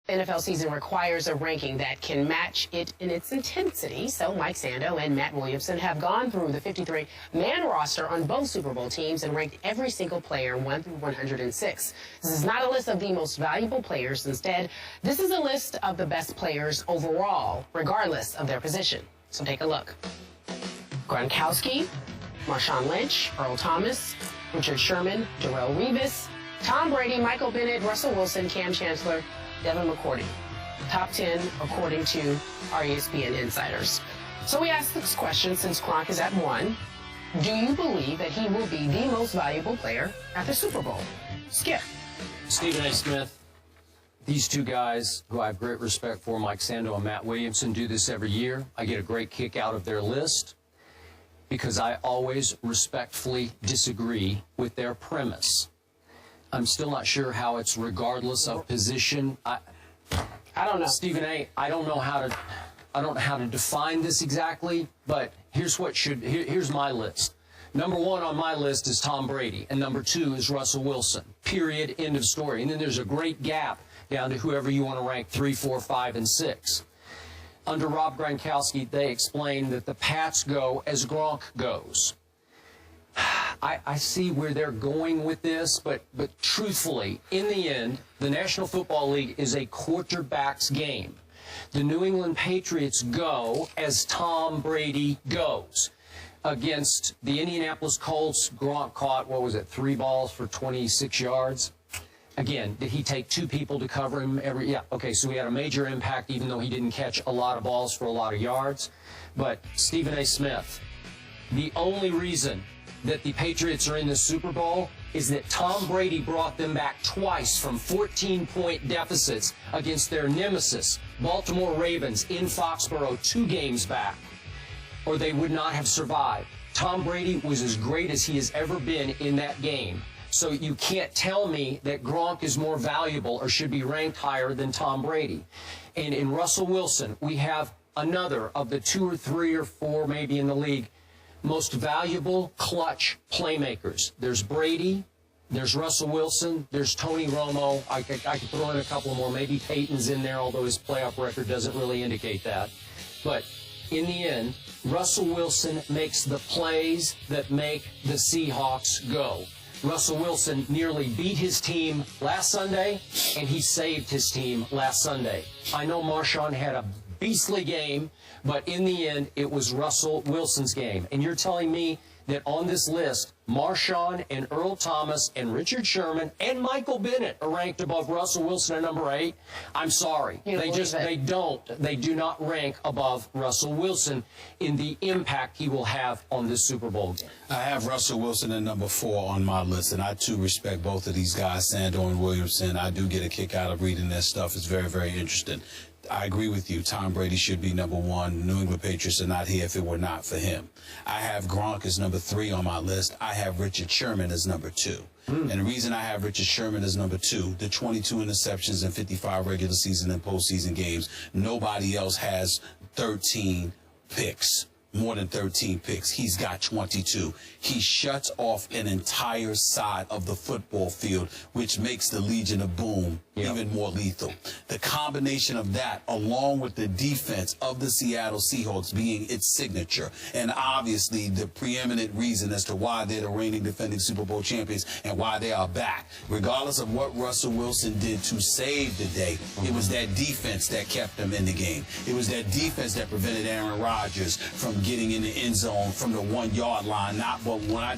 The NFL season requires a ranking that can match it in its intensity. So Mike Sando and Matt Williamson have gone through the 53-man roster on both Super Bowl teams and ranked every single player 1 through 106. This is not a list of the most valuable players. Instead, this is a list of the best players overall, regardless of their position. So take a look. Gronkowski, Marshawn Lynch, Earl Thomas, Richard Sherman, Darrelle Revis, Tom Brady, Michael Bennett, Russell Wilson, Cam Chancellor, Devin McCourty. Top 10 according to our ESPN insiders. So we asked this question since Gronk is at 1. Do you believe that he will be the most valuable player at the Super Bowl? Skip. Stephen A. Smith. These two guys, who I have great respect for, Mike Sando and Matt Williamson, do this every year. I get a great kick out of their list because I always respectfully disagree with their premise. I'm still not sure how it's regardless of position. I don't know. Stephen A., I don't know how to define this exactly, but here's my list. Number 1 on my list is Tom Brady, and number 2 is Russell Wilson. Period. End of story. And then there's a great gap down to whoever you want to rank 3, 4, 5, and 6. Under Rob Gronkowski, they explained that the Pats go as Gronk goes. I see where they're going with this, but truthfully, in the end, the National Football League is a quarterback's game. The New England Patriots go as Tom Brady goes. Against the Indianapolis Colts, Gronk caught, 3 balls for 26 yards? Again, did he take 2 people to cover him every? Yeah, okay, so he had a major impact even though he didn't catch a lot of balls for a lot of yards. But Stephen A. Smith, the only reason that the Patriots are in the Super Bowl is that Tom Brady brought them back twice from 14-point deficits against their nemesis, Baltimore Ravens, in Foxborough 2 games back, or they would not have survived. Tom Brady was as great as he has ever been in that game. So you can't tell me that Gronk is more valuable or should be ranked higher than Tom Brady. And in Russell Wilson, we have another of the 2 or 3 or 4 maybe in the league most valuable clutch playmakers. There's Brady, there's Russell Wilson, there's Tony Romo. I could throw in a couple more. Maybe Peyton's in there, although his playoff record doesn't really indicate that. But in the end, Russell Wilson makes the plays that make the Seahawks go. Russell Wilson nearly beat his team last Sunday, and he saved his team last Sunday. I know Marshawn had a beastly game, but in the end, it was Russell Wilson's game. And you're telling me that on this list, Marshawn and Earl Thomas and Richard Sherman and Michael Bennett are ranked above Russell Wilson at number 8? I'm sorry. They do not rank above Russell Wilson in the impact he will have on this Super Bowl game. I have Russell Wilson at number 4 on my list, and I too respect both of these guys, Sando and Williamson. I do get a kick out of reading their stuff. It's very, very interesting. I agree with you. Tom Brady should be number 1. New England Patriots are not here if it were not for him. I have Gronk as number 3 on my list. I have Richard Sherman as number 2. And the reason I have Richard Sherman as number 2, the 22 interceptions in 55 regular season and postseason games, nobody else has 13 picks. More than 13 picks. He's got 22. He shuts off an entire side of the football field, which makes the Legion of Boom even more lethal. The combination of that, along with the defense of the Seattle Seahawks being its signature, and obviously the preeminent reason as to why they're the reigning defending Super Bowl champions and why they are back. Regardless of what Russell Wilson did to save the day, it was that defense that kept them in the game. It was that defense that prevented Aaron Rodgers from getting in the end zone from the 1-yard line, not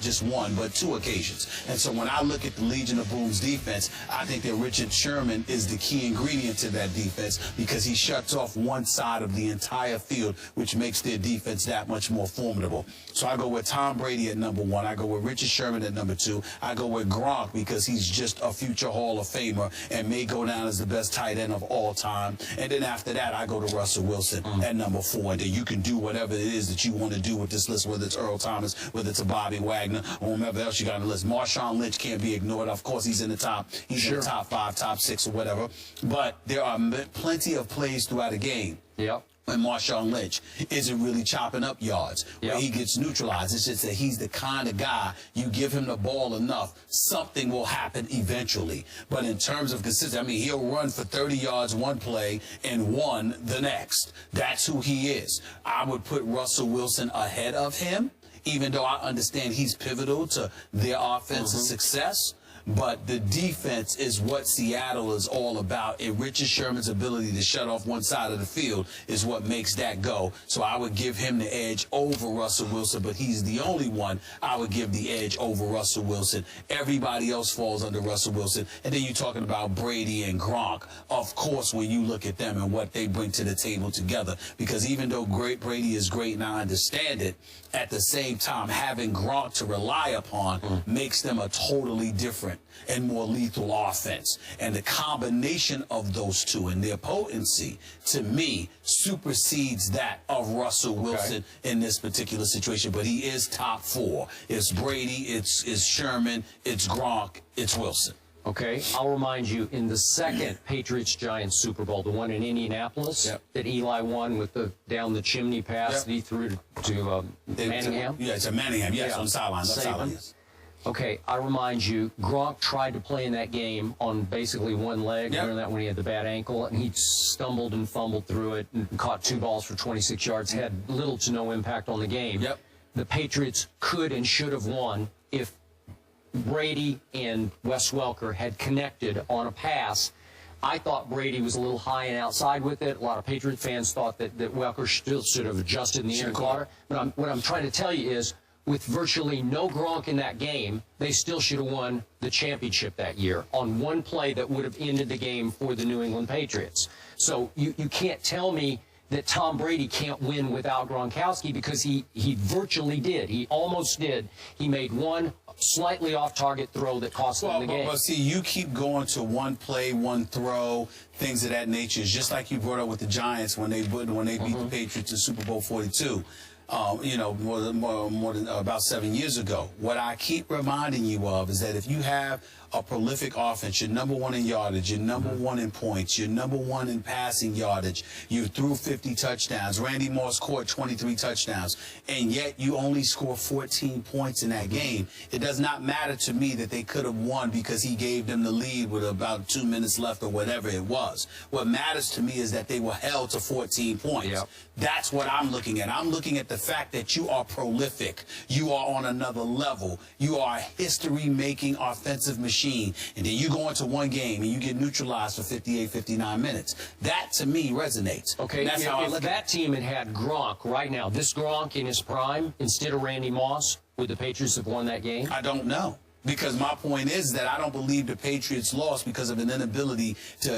just one, but 2 occasions. And so when I look at the Legion of Boom's defense, I think that Richard Sherman is the key ingredient to that defense because he shuts off one side of the entire field, which makes their defense that much more formidable. So I go with Tom Brady at number 1. I go with Richard Sherman at number 2. I go with Gronk because he's just a future Hall of Famer and may go down as the best tight end of all time. And then after that, I go to Russell Wilson at number 4. And then you can do whatever it is that you want to do with this list, whether it's Earl Thomas, whether it's a Bobby Wagner, or whomever else you got on the list. Marshawn Lynch can't be ignored. Of course, he's in the top. He's in the top 5, top 6, or whatever. But there are plenty of plays throughout a game. Yep. And Marshawn Lynch isn't really chopping up yards where he gets neutralized. It's just that he's the kind of guy, you give him the ball enough, something will happen eventually. But in terms of consistency, I mean, he'll run for 30 yards one play and 1 the next. That's who he is. I would put Russell Wilson ahead of him, even though I understand he's pivotal to their offensive success. But the defense is what Seattle is all about, and Richard Sherman's ability to shut off one side of the field is what makes that go. So I would give him the edge over Russell Wilson, but he's the only one I would give the edge over Russell Wilson. Everybody else falls under Russell Wilson. And then you're talking about Brady and Gronk. Of course, when you look at them and what they bring to the table together, because even though Brady is great, and I understand it, at the same time, having Gronk to rely upon makes them a totally different and more lethal offense. And the combination of those two and their potency, to me, supersedes that of Russell Wilson in this particular situation. But he is top 4. It's Brady, it's Sherman, it's Gronk, it's Wilson. Okay, I'll remind you, in the second Patriots-Giants Super Bowl, the one in Indianapolis, that Eli won with the down-the-chimney pass that he threw to Manningham? Yeah, to Manningham, yes, on the sideline. Yes. Okay, I remind you, Gronk tried to play in that game on basically one leg. Remember that when he had the bad ankle? And he stumbled and fumbled through it and caught 2 balls for 26 yards, had little to no impact on the game. The Patriots could and should have won if Brady and Wes Welker had connected on a pass. I thought Brady was a little high and outside with it. A lot of Patriot fans thought that Welker still should have adjusted in the inner quarter. But what I'm trying to tell you is, with virtually no Gronk in that game, they still should have won the championship that year on one play that would have ended the game for the New England Patriots. So you can't tell me that Tom Brady can't win without Gronkowski, because he virtually did. He almost did. He made one slightly off-target throw that cost them the game. But see, you keep going to one play, one throw, things of that nature. It's just like you brought up with the Giants when they beat the Patriots in Super Bowl 42. You know, more than about 7 years ago. What I keep reminding you of is that if you have a prolific offense, you're number 1 in yardage, you're number 1 in points, you're number 1 in passing yardage, you threw 50 touchdowns, Randy Moss scored 23 touchdowns, and yet you only score 14 points in that game. It does not matter to me that they could have won because he gave them the lead with about 2 minutes left or whatever it was. What matters to me is that they were held to 14 points. That's what I'm looking at. I'm looking at the fact that you are prolific. You are on another level. You are a history-making offensive machine. And then you go into one game and you get neutralized for 58, 59 minutes. That, to me, resonates. Okay, that's how I look if that team had Gronk right now, this Gronk in his prime, instead of Randy Moss, would the Patriots have won that game? I don't know. Because my point is that I don't believe the Patriots lost because of an inability to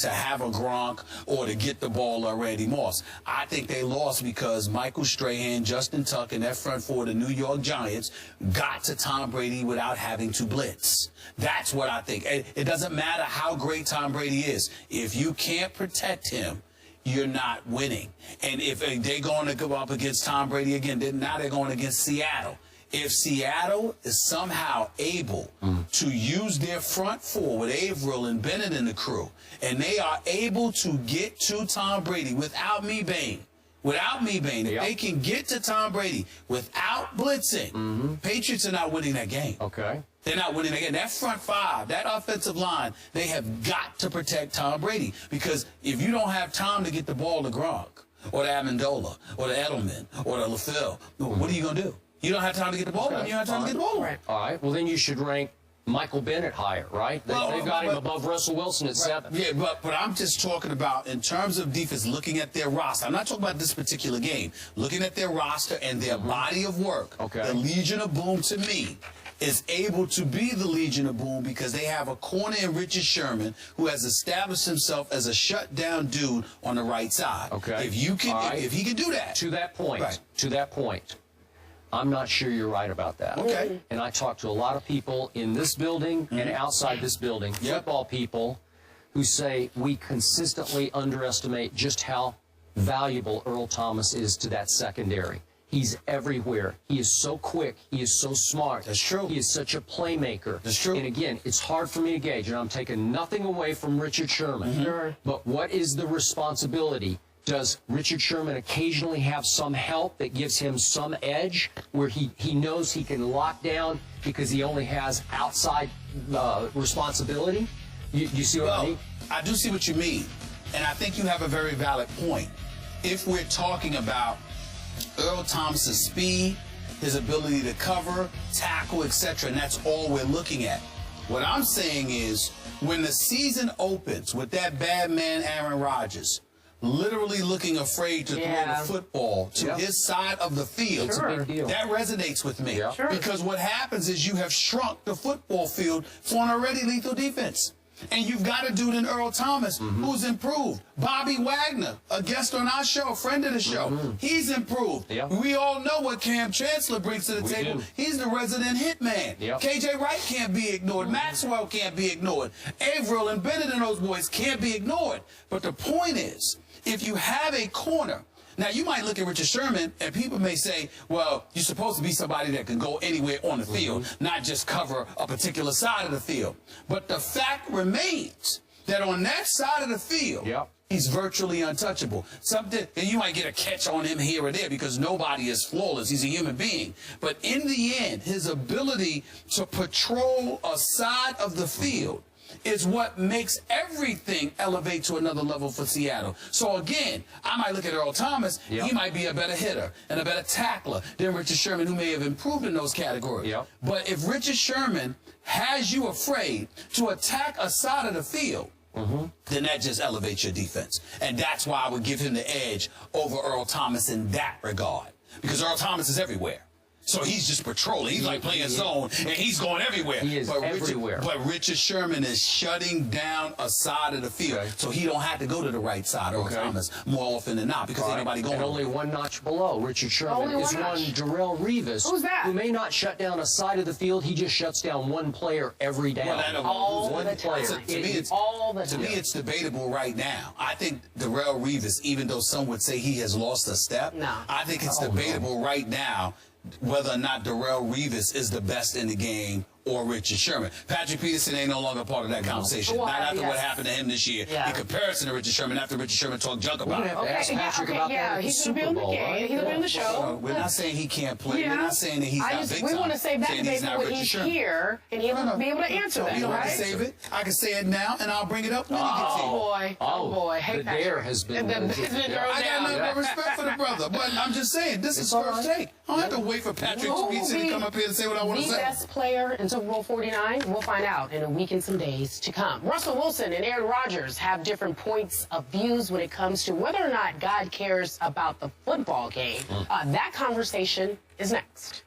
have a Gronk or to get the ball to Randy Moss. I think they lost because Michael Strahan, Justin Tuck, and that front four, the New York Giants, got to Tom Brady without having to blitz. That's what I think. It doesn't matter how great Tom Brady is. If you can't protect him, you're not winning. And if they're going to go up against Tom Brady again, now they're going against Seattle. If Seattle is somehow able to use their front four with Averill and Bennett and the crew, and they are able to get to Tom Brady without Mebane, if they can get to Tom Brady without blitzing, Patriots are not winning that game. Okay. They're not winning again. That front five, that offensive line, they have got to protect Tom Brady, because if you don't have time to get the ball to Gronk or to Amendola or to Edelman or to LaFleur, what are you going to do? You don't have time to get the ball, and you don't have time to get the ball. All right. Well, then you should rank Michael Bennett higher, right? They've got him above Russell Wilson at 7. Yeah, but I'm just talking about in terms of defense, looking at their roster. I'm not talking about this particular game. Looking at their roster and their body of work. Okay. The Legion of Boom, to me, is able to be the Legion of Boom because they have a corner in Richard Sherman who has established himself as a shutdown dude on the right side. Okay. If you can, if he can do that. To that point. I'm not sure you're right about that. Okay. And I talked to a lot of people in this building and outside this building, football people, who say we consistently underestimate just how valuable Earl Thomas is to that secondary. He's everywhere. He is so quick. He is so smart. That's true. He is such a playmaker. That's true. And again, it's hard for me to gauge, and I'm taking nothing away from Richard Sherman. But what is the responsibility Does Richard Sherman occasionally have some help that gives him some edge where he knows he can lock down because he only has outside responsibility? You see what I mean? I do see what you mean, and I think you have a very valid point. If we're talking about Earl Thomas's speed, his ability to cover, tackle, etc., and that's all we're looking at. What I'm saying is, when the season opens with that bad man Aaron Rodgers literally looking afraid to throw the football to his side of the field, that resonates with me. Because what happens is you have shrunk the football field for an already lethal defense. And you've got a dude in Earl Thomas who's improved. Bobby Wagner, a guest on our show, a friend of the show, he's improved. We all know what Cam Chancellor brings to the table. He's the resident hitman. KJ Wright can't be ignored. Maxwell can't be ignored. Averill and Bennett and those boys can't be ignored. But the point is, if you have a corner, now you might look at Richard Sherman and people may say, well, you're supposed to be somebody that can go anywhere on the field, not just cover a particular side of the field. But the fact remains that on that side of the field, he's virtually untouchable. And you might get a catch on him here or there because nobody is flawless. He's a human being. But in the end, his ability to patrol a side of the field is what makes everything elevate to another level for Seattle. So again, I might look at Earl Thomas, he might be a better hitter and a better tackler than Richard Sherman, who may have improved in those categories. But if Richard Sherman has you afraid to attack a side of the field, then that just elevates your defense. And that's why I would give him the edge over Earl Thomas in that regard. Because Earl Thomas is everywhere. So he's just patrolling. He's like playing zone, and he's going everywhere. He is everywhere. But Richard Sherman is shutting down a side of the field, so he don't have to go to the right side, Earl Thomas, more often than not, because ain't nobody going. And only one notch below Richard Sherman is one Darrell Revis, who may not shut down a side of the field. He just shuts down one player every down. All the time. To me, it's debatable right now. I think Darrell Revis, even though some would say he has lost a step, I think it's debatable right now whether or not Darrell Revis is the best in the game or Richard Sherman. Patrick Peterson ain't no longer part of that conversation. Not after what happened to him this year in comparison to Richard Sherman, after Richard Sherman talked junk about him. Ask Patrick about that. He's going to be on the game. He's going to be on the show. We're not saying he can't play. We're not saying that he's not big time. We want to save that debate for when he's here, and he'll be able to answer that, You don't have to save it. I can say it now, and I'll bring it up when he gets here. Oh, boy. Hey, the dare has been... I got nothing but respect for the brother, but I'm just saying, this is first take. I don't have to wait for Patrick Peterson to come up here and say what I want to say. The best player in Super Bowl 49? We'll find out in a week and some days to come. Russell Wilson and Aaron Rodgers have different points of views when it comes to whether or not God cares about the football game. That conversation is next.